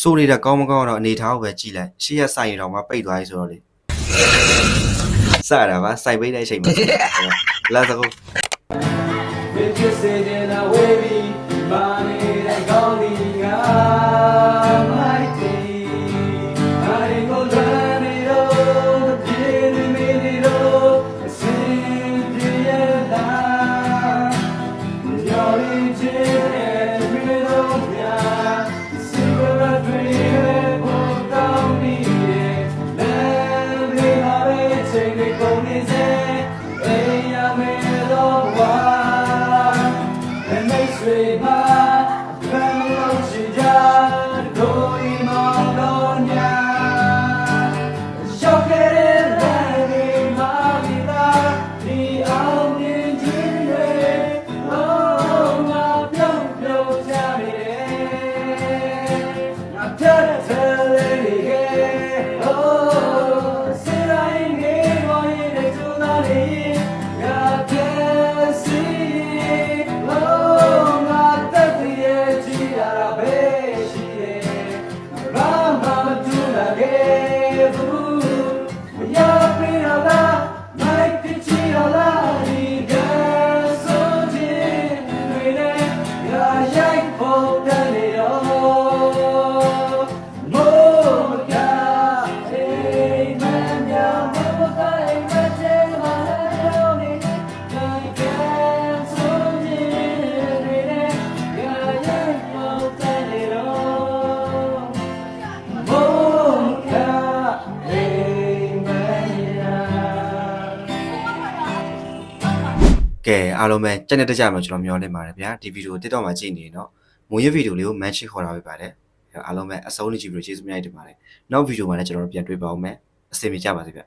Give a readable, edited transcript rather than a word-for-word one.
စိုးနေတာကောင်းမကောင်းတော့အနေထားကိုပဲကြည့်လိုက်ရှေ့ရဆိုင်ရင်တော့မှပိတ်သွားပြီဆိုတော့လေစတာပါစိုက်ပိတ်တဲ့အချိန်မှာလာစကောကဲအားလုံးပဲကြက်နဲ့တက်ကြမှာကျွန်တော်မျှော်လင့်ပါတယ်ဗျာဒီဗီဒီယို TikTok မှာကြည့်နေเนาะမိုးရွေးဗီဒီယိုလေးကို mention ခေါ်ထားပေးပါတယ်အားလုံးပဲအဆုံးထိကြည့်ပြီးကျေးဇူးများတင်ပါတယ်နောက်ဗီဒီယိုမှာလည်းကျွန်တော်တို့ပြန်တွေ့ပါဦးမယ်အစီအမံကြပါစေဗျ